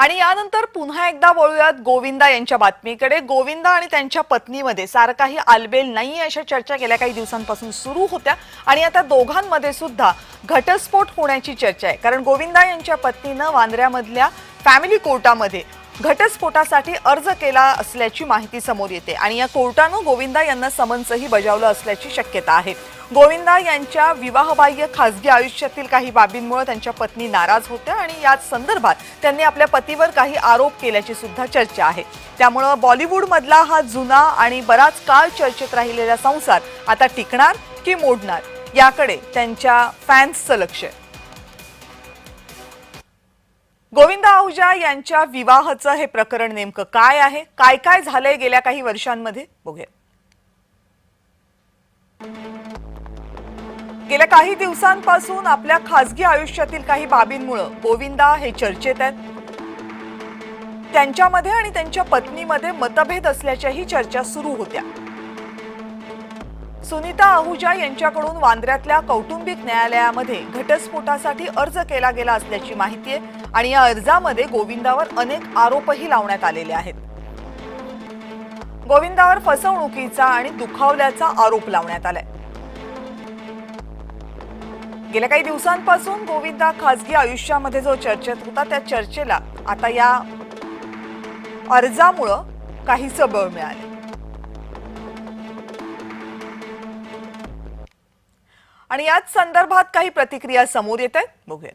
आणि यानंतर पुन्हा एकदा वळूयात गोविंदा यांच्या बातमीकडे। गोविंदा आणि त्यांच्या पत्नीमध्ये सारं काही आलबेल नाही अशा चर्चा गेल्या काही दिवसांपासून सुरू होत्या आणि आता दोघांमध्ये सुद्धा घटस्फोट होण्याची चर्चा आहे। कारण गोविंदा यांच्या पत्नीने वांद्र्यामधल्या फॅमिली कोर्टामध्ये घटस्फोटासाठी अर्ज केला असल्याची माहिती समोर येते आणि या कोर्टाने गोविंदा यांना समन्सही बजावलं असल्याची शक्यता आहे। गोविंदा यांच्या विवाहबाह्य खासगी आयुष्यातील काही बाबींमुळे त्यांच्या पत्नी नाराज होत्या आणि याच संदर्भात त्यांनी आपल्या पतीवर काही आरोप केल्याची सुद्धा चर्चा आहे। त्यामुळे बॉलिवूड मधला हा जुना आणि बराच काळ चर्चेत राहिलेला संसार आता टिकणार की मोडणार याकडे त्यांच्या फॅन्सचं लक्ष आहे। गोविंदा आहुजा यांच्या विवाहाचं हे प्रकरण नेमकं काय आहे, काय काय झालंय गेल्या काही वर्षांमध्ये बघूया। गेल्या काही दिवसांपासून आपल्या खासगी आयुष्यातील काही बाबींमुळे गोविंदा हे चर्चेत आहेत। त्यांच्यामध्ये आणि त्यांच्या पत्नीमध्ये मतभेद असल्याच्याही चर्चा सुरू होत्या। सुनीता आहुजा यांच्याकडून वांद्र्यातल्या कौटुंबिक न्यायालयामध्ये घटस्फोटासाठी अर्ज केला गेला असल्याची माहिती आहे आणि या अर्जामध्ये गोविंदावर अनेक आरोपही लावण्यात आलेले आहेत। गोविंदावर फसवणुकीचा आणि दुखावल्याचा आरोप लावण्यात आलाय। गेल्या काही दिवसांपासून गोविंदा खासगी आयुष्यामध्ये जो चर्चेत होता त्या चर्चेला आता या अर्जामुळे काहीसं बळ मिळाले आणि याच संदर्भात काही प्रतिक्रिया समोर येत आहेत बघूया।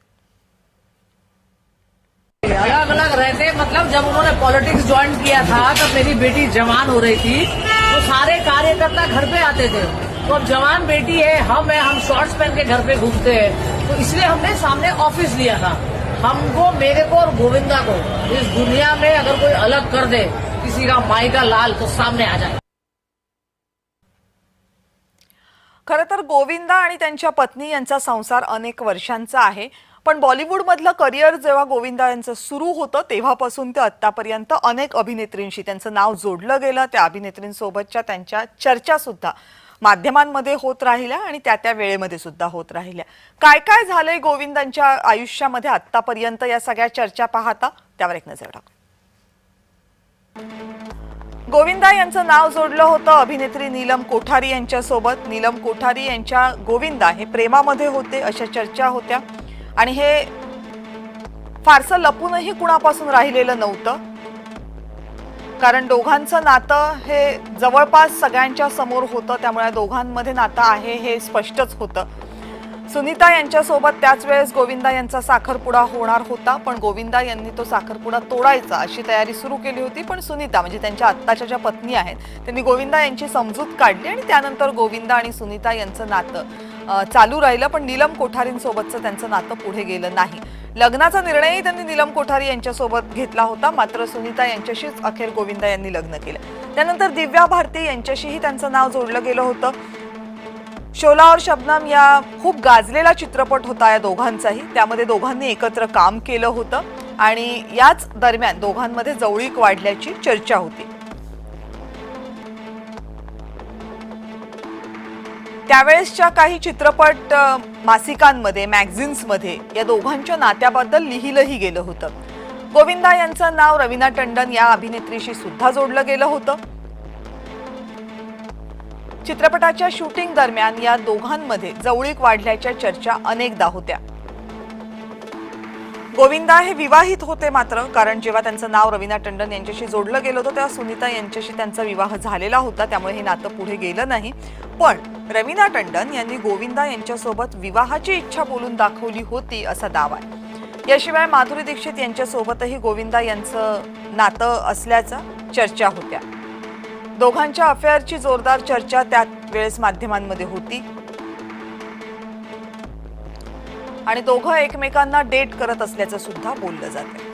अलग अलग रहते मतलब जब उन्होंने पॉलिटिक्स ज्वाइन किया था तब मेरी बेटी जवान हो रही थी तो सारे कार्यकर्ता घर पे आते थे। तो अब जवान बेटी है, हम शॉर्ट्स पहन के घर पे घूमते हैं, तो इसलिए हमने सामने ऑफिस लिया था। हमको, मेरे को और गोविंदा को इस दुनिया में अगर कोई अलग कर दे किसी का माई का लाल तो सामने आ जाए। खरं तर गोविंदा आणि त्यांच्या पत्नी यांचा संसार अनेक वर्षांचा आहे, पण बॉलिवूड मधलं करिअर जेव्हा गोविंदा यांचं सुरू होतं तेव्हापासून ते आतापर्यंत अनेक अभिनेत्रींशी त्यांचं नाव जोडलं गेलं। त्या अभिनेत्रींसोबतच्या त्यांच्या चर्चा सुद्धा माध्यमांमध्ये होत राहिल्या आणि त्या वेळेमध्ये सुद्धा होत राहिल्या। काय काय झालंय गोविंदांच्या आयुष्यामध्ये आतापर्यंत या सगळ्या चर्चा पाहता त्यावर एक नजर टाकू। गोविंदा यांचं नाव जोडलं होतं अभिनेत्री नीलम कोठारी यांच्यासोबत। नीलम कोठारी यांच्या गोविंदा हे प्रेमामध्ये होते अशा चर्चा होत्या आणि हे फारसं लपूनही कुणापासून राहिलेलं नव्हतं, कारण दोघांचं नातं हे जवळपास सगळ्यांच्या समोर होतं। त्यामुळे दोघांमध्ये नातं आहे हे स्पष्टच होतं। सुनीता यांच्यासोबत त्याच वेळेस गोविंदा यांचा साखरपुडा होणार होता, पण गोविंदा यांनी तो साखरपुडा तोडायचा अशी तयारी सुरू केली होती। पण सुनीता म्हणजे त्यांच्या आत्ताच्या ज्या पत्नी आहेत त्यांनी गोविंदा यांची समजूत काढली आणि त्यानंतर गोविंदा आणि सुनीता यांचं नातं चालू राहिलं, पण नीलम कोठारींसोबतचं त्यांचं नातं पुढे गेलं नाही। लग्नाचा निर्णयही त्यांनी नीलम कोठारी यांच्यासोबत घेतला होता, मात्र सुनीता यांच्याशीच अखेर गोविंदा यांनी लग्न केलं। त्यानंतर दिव्या भारती यांच्याशीही त्यांचं नाव जोडलं गेलं होतं। शोला और शबनम या खूप गाजलेला चित्रपट होता या दोघांचाही, त्यामध्ये दोघांनी एकत्र काम केलं होतं आणि याच दरम्यान दोघांमध्ये जवळीक वाढल्याची चर्चा होती। त्यावेळेसच्या काही चित्रपट मासिकांमध्ये, मॅगझिन्समध्ये या दोघांच्या नात्याबद्दल लिहिलंही गेलं होतं। गोविंदा यांचं नाव रवीना टंडन या अभिनेत्रीशी सुद्धा जोडलं गेलं होतं। चित्रपटाच्या शूटिंग दरम्यान या दोघांमध्ये जवळीक वाढल्याच्या चर्चा अनेकदा होत्या। गोविंदा हे विवाहित होते मात्र, कारण जेव्हा त्यांचं नाव रवीना टंडन यांच्याशी जोडलं गेलं होतं तेव्हा सुनीता यांच्याशी त्यांचा विवाह झालेला होता, त्यामुळे हे नातं पुढे गेलं नाही। पण रवीना टंडन यांनी गोविंदा यांच्यासोबत विवाहाची इच्छा बोलून दाखवली होती असा दावा आहे। याशिवाय माधुरी दीक्षित यांच्यासोबतही गोविंदा यांचं नातं असल्याचा चर्चा होत्या। दोघांच्या अफेअरची जोरदार चर्चा त्यावेळेस माध्यमांमध्ये होती आणि दोघं एकमेकांना डेट करत असल्याचं सुद्धा बोललं जातं।